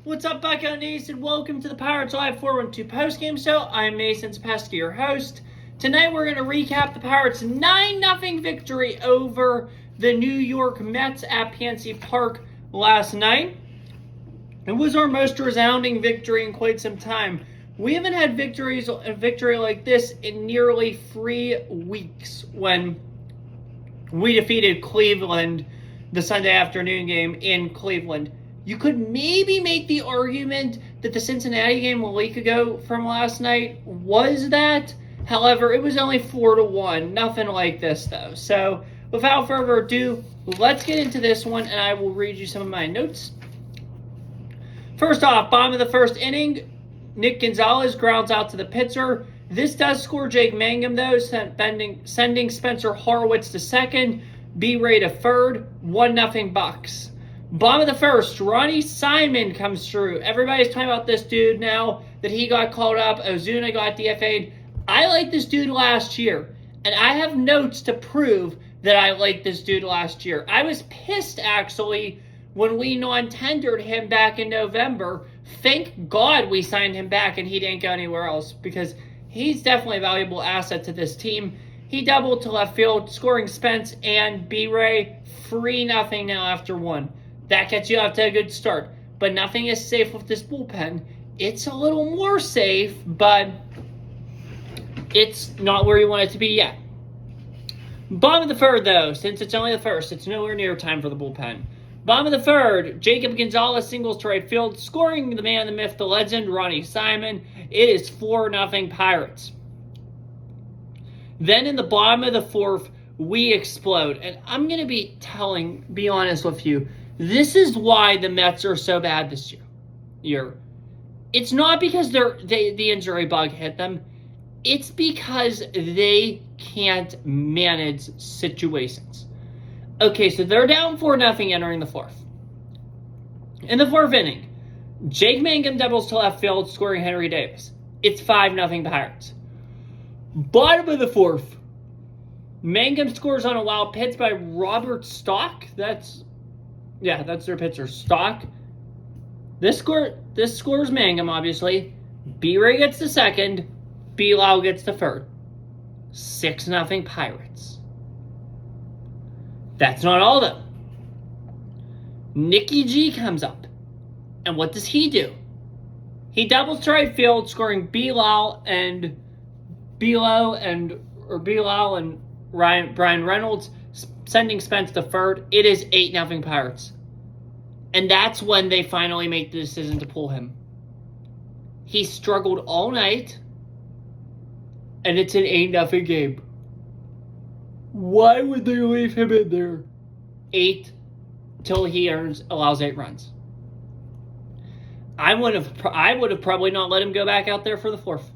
What's up, Bucko Nation? Welcome to the Pirates Live 412 postgame show. I'm Mason Sapesky, your host. Tonight we're going to recap the Pirates' 9-0 victory over the New York Mets at PNC Park last night. It was our most resounding victory in quite some time. We haven't had a victory like this in nearly 3 weeks when we defeated Cleveland the Sunday afternoon game in Cleveland. You could maybe make the argument that the Cincinnati game a week ago from last night was that. However, it was only 4-1. Nothing like this, though. So, without further ado, let's get into this one, and I will read you some of my notes. First off, bottom of the first inning, Nick Gonzalez grounds out to the pitcher. This does score Jake Mangum, though, sending Spencer Horwitz to second, B-Ray to third, 1-0 Bucks. Bottom of the first, Ronnie Simon comes through. Everybody's talking about this dude now that he got called up. Ozuna got DFA'd. I liked this dude last year, and I have notes to prove that I liked this dude last year. I was pissed, actually, when we non-tendered him back in November. Thank God we signed him back and he didn't go anywhere else, because he's definitely a valuable asset to this team. He doubled to left field, scoring Spence and B-Ray 3-0 now after one. That gets you off to a good start. But nothing is safe with this bullpen. It's a little more safe, but it's not where you want it to be yet. Bottom of the third, though, since it's only the first, it's nowhere near time for the bullpen. Bottom of the third, Jacob Gonzalez singles to right field, scoring the man, the myth, the legend, Ronnie Simon. It is 4-0 Pirates. Then in the bottom of the fourth, we explode. And I'm going to be honest with you, this is why the Mets are so bad this year. It's not because the injury bug hit them. It's because they can't manage situations. Okay, so they're down 4-0 entering the fourth. In the fourth inning, Jake Mangum doubles to left field, scoring Henry Davis. It's 5-0 Pirates. Bottom of the fourth, Mangum scores on a wild pitch by Robert Stock. That's their pitcher, Stock. This scores Mangum, obviously. B-Ray gets the second. B-Lau gets the third. 6-0 Pirates. That's not all, though. Nicky G comes up. And what does he do? He doubles to right field, scoring B-Lau and Brian Reynolds, sending Spence to third. It is 8-0 Pirates. And that's when they finally make the decision to pull him. He struggled all night, and it's an 8-0 game. Why would they leave him in there? 8 till he allows 8 runs. I would have probably not let him go back out there for the fourth.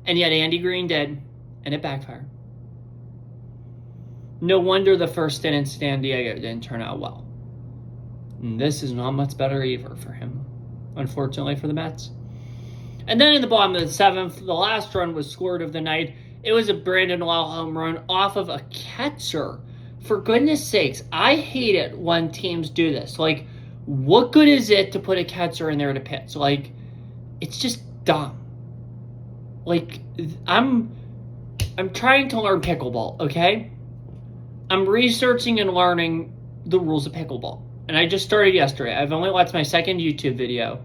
And yet Andy Green did, and it backfired. No wonder the first stint in San Diego didn't turn out well. And this is not much better either for him, unfortunately for the Mets. And then in the bottom of the seventh, the last run was scored of the night. It was a Brandon Lowe home run off of a catcher. For goodness sakes, I hate it when teams do this. Like, what good is it to put a catcher in there to pitch? Like, it's just dumb. Like, I'm trying to learn pickleball, okay? I'm researching and learning the rules of pickleball. And I just started yesterday. I've only watched my second YouTube video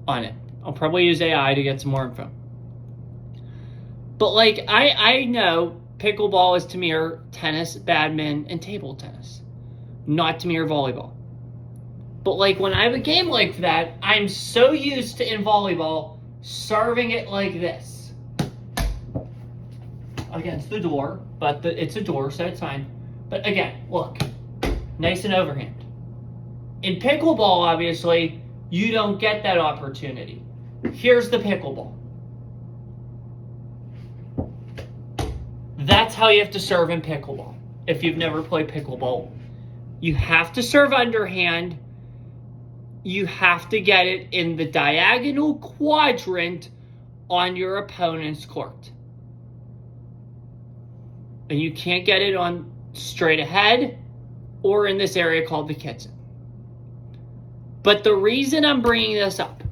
on it. I'll probably use AI to get some more info. But, like, I know pickleball is to mirror tennis, badminton, and table tennis. Not to mirror volleyball. But, like, when I have a game like that, I'm so used to, in volleyball, serving it like this. Against the door. But it's a door, so it's fine. But, again, look. Nice and overhand. In pickleball, obviously, you don't get that opportunity. Here's the pickleball. That's how you have to serve in pickleball. If you've never played pickleball, you have to serve underhand. You have to get it in the diagonal quadrant on your opponent's court. And you can't get it on straight ahead or in this area called the kitchen. But the reason I'm bringing this up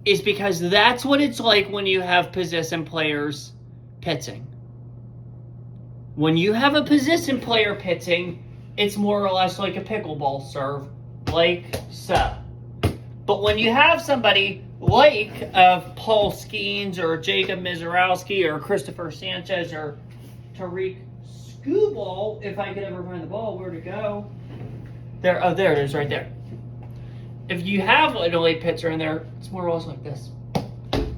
is because that's what it's like when you have position players pitching. When you have a position player pitching, it's more or less like a pickleball serve, like so. But when you have somebody like Paul Skeens or Jacob Mizorowski or Christopher Sanchez or Tariq Skubal, if I could ever find the ball, where'd it go? There, oh, there it is, right there. If you have an elite pitcher in there, it's more or less like this.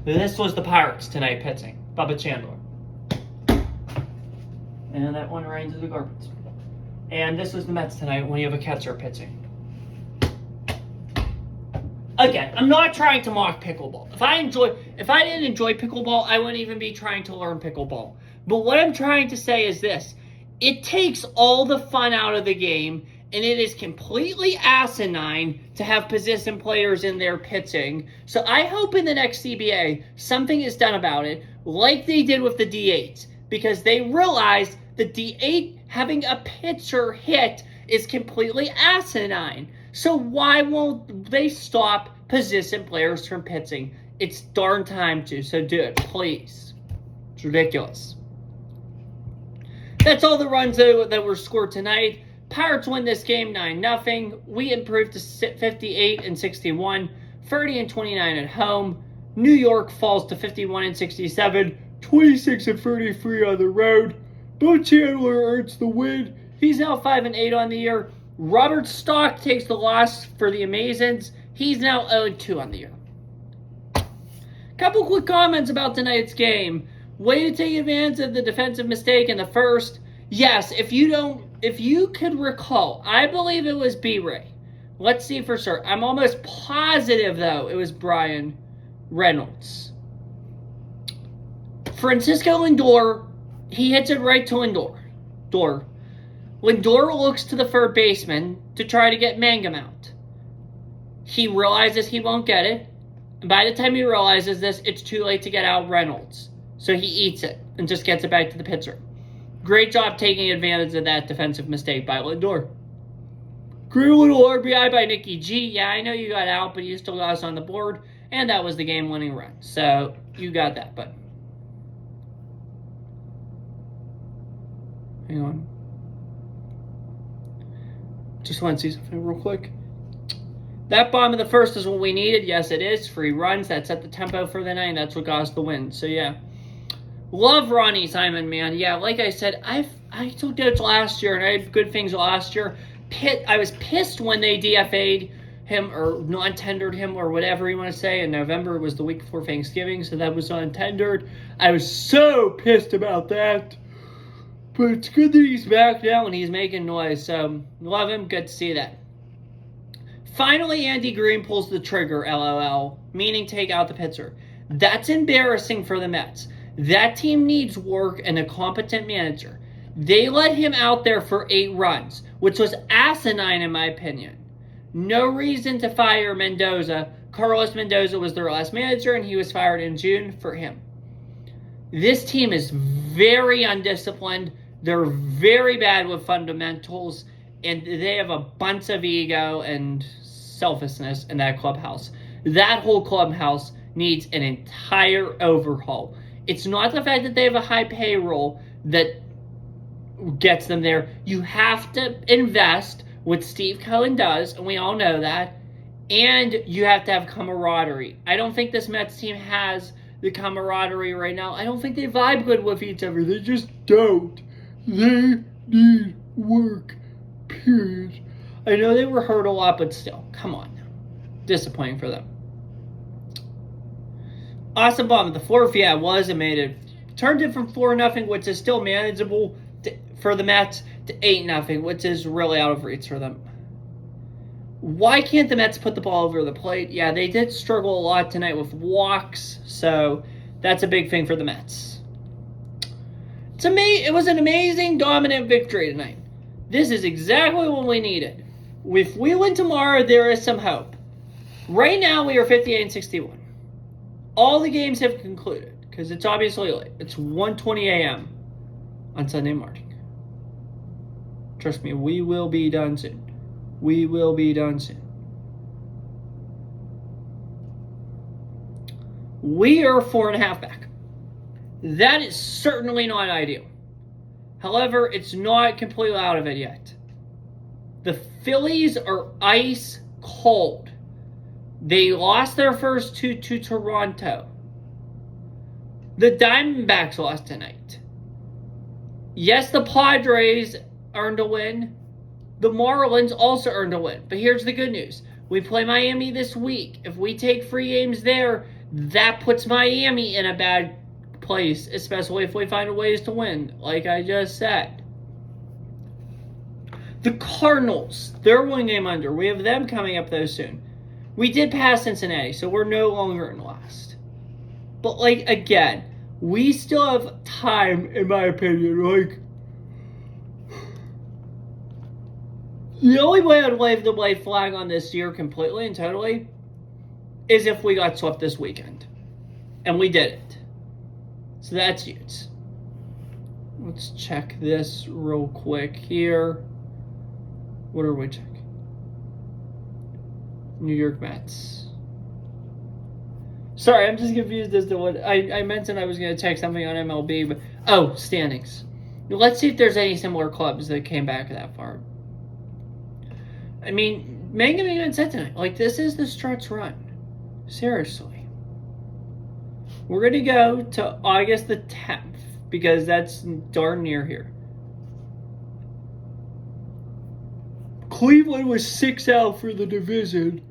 This was the Pirates tonight pitching. Bubba Chandler. And that one right into the garbage. And this was the Mets tonight when you have a catcher pitching. Again, I'm not trying to mock pickleball. If I didn't enjoy pickleball, I wouldn't even be trying to learn pickleball. But what I'm trying to say is this. It takes all the fun out of the game, and it is completely asinine to have position players in there pitching. So I hope in the next CBA, something is done about it, like they did with the D8s, because they realized the D8 having a pitcher hit is completely asinine. So why won't they stop position players from pitching? It's darn time to, so do it, please. It's ridiculous. That's all the runs that were scored tonight. Pirates win this game 9-0. We improved to 58-61, 30-29 at home. New York falls to 51-67, 26-33 on the road. Bo Chandler earns the win. He's now 5-8 on the year. Robert Stock takes the loss for the Amazons. He's now 0-2 on the year. Couple quick comments about tonight's game. Way to take advantage of the defensive mistake in the first. Yes, if you could recall, I believe it was B-Ray. Let's see for sure. I'm almost positive, though, it was Brian Reynolds. Francisco Lindor, he hits it right to Lindor. Lindor looks to the third baseman to try to get Mangum out. He realizes he won't get it. And by the time he realizes this, it's too late to get out Reynolds. So he eats it and just gets it back to the pitcher. Great job taking advantage of that defensive mistake by Lindor. Great little RBI by Nicky G. Yeah, I know you got out, but you still got us on the board. And that was the game-winning run. So you got that, but hang on. Just want to see something real quick. That bottom of the first is what we needed. Yes, it is. 3 runs. That set the tempo for the night. That's what got us the win. So, yeah. Love Ronnie Simon, man. Yeah, like I said, I took notes last year, and I had good things last year. I was pissed when they DFA'd him or non-tendered him or whatever you want to say. In November, it was the week before Thanksgiving, so that was non-tendered. I was so pissed about that. But it's good that he's back now and he's making noise. So, love him. Good to see that. Finally, Andy Green pulls the trigger, LOL, meaning take out the pitcher. That's embarrassing for the Mets. That team needs work and a competent manager. They let him out there for 8 runs, which was asinine in my opinion. No reason to fire Mendoza. Carlos Mendoza was their last manager, and he was fired in June for him. This team is very undisciplined. They're very bad with fundamentals, and they have a bunch of ego and selfishness in that clubhouse. That whole clubhouse needs an entire overhaul. It's not the fact that they have a high payroll that gets them there. You have to invest, what Steve Cohen does, and we all know that, and you have to have camaraderie. I don't think this Mets team has the camaraderie right now. I don't think they vibe good with each other. They just don't. They need work, period. I know they were hurt a lot, but still, come on now. Disappointing for them. Austin Bowman, the fourth, yeah, was it made it. Turned it from 4-0, which is still manageable for the Mets, to 8-0, which is really out of reach for them. Why can't the Mets put the ball over the plate? Yeah, they did struggle a lot tonight with walks, so that's a big thing for the Mets. It was an amazing, dominant victory tonight. This is exactly what we needed. If we win tomorrow, there is some hope. Right now, we are 58-61. All the games have concluded, because it's obviously late. It's 1:20 a.m. on Sunday morning. Trust me, we will be done soon. We will be done soon. We are 4.5 back. That is certainly not ideal. However, it's not completely out of it yet. The Phillies are ice cold. They lost their first two to Toronto. The Diamondbacks lost tonight. Yes, the Padres earned a win. The Marlins also earned a win. But here's the good news. We play Miami this week. If we take 3 games there, that puts Miami in a bad place, especially if we find ways to win, like I just said. The Cardinals, they're 1 game under. We have them coming up, though, soon. We did pass Cincinnati, so we're no longer in last. But, like, again, we still have time, in my opinion. Like, the only way I'd wave the white flag on this year completely and totally is if we got swept this weekend. And we didn't. So that's huge. Let's check this real quick here. What are we checking? New York Mets. Sorry, I'm just confused as to what I mentioned. I was going to check something on MLB, but oh, standings. Let's see if there's any similar clubs that came back that far. I mean, Mangum even said tonight, like, this is the stretch run. Seriously. We're going to go to August the 10th because that's darn near here. Cleveland was 6 out for the division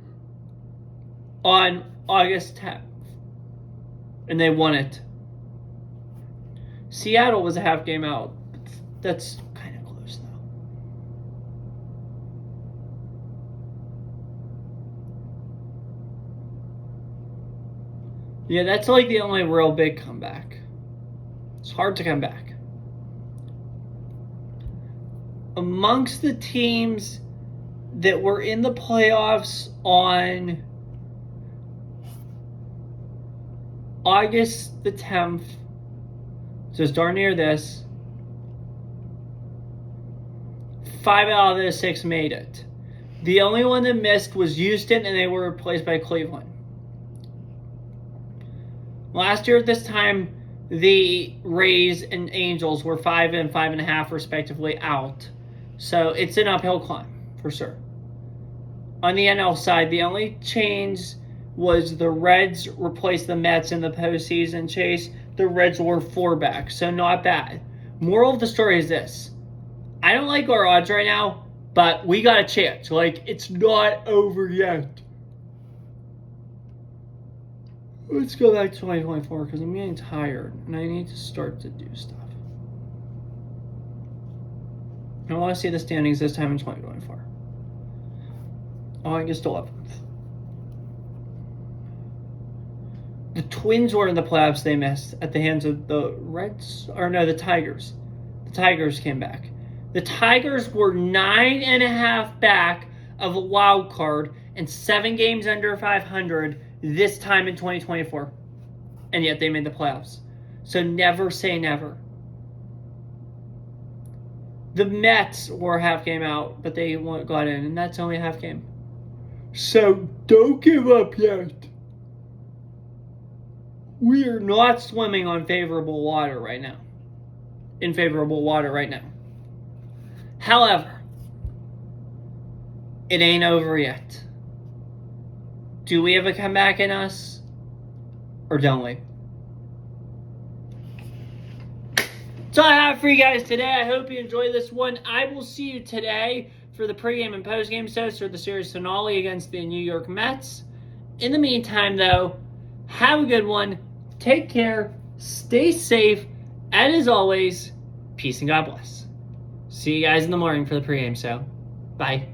on August 10th. And they won it. Seattle was a half game out. That's kind of close, though. Yeah, that's like the only real big comeback. It's hard to come back. Amongst the teams that were in the playoffs on August the 10th, so it's darn near this, 5 out of the 6 made it. The only one that missed was Houston, and they were replaced by Cleveland. Last year at this time, the Rays and Angels were 5 and 5.5 respectively out. So it's an uphill climb, for sure. On the NL side, the only change was the Reds replaced the Mets in the postseason chase. The Reds were 4 back, so not bad. Moral of the story is this. I don't like our odds right now, but we got a chance. Like, it's not over yet. Let's go back to 2024 because I'm getting tired and I need to start to do stuff. I want to see the standings this time in 2024. August 11th. The Twins were in the playoffs. They missed at the hands of the Reds. Or no, the Tigers. The Tigers came back. The Tigers were 9.5 back of a wild card and 7 games under 500 this time in 2024. And yet they made the playoffs. So never say never. The Mets were a half game out, but they got in, and that's only a half game. So don't give up yet. We are not swimming on favorable water right now. In favorable water right now. However, it ain't over yet. Do we have a comeback in us? Or don't we? That's all I have for you guys today. I hope you enjoyed this one. I will see you today for the pregame and postgame shows for the series finale against the New York Mets. In the meantime, though, have a good one. Take care. Stay safe. And as always, peace and God bless. See you guys in the morning for the pregame show. Bye.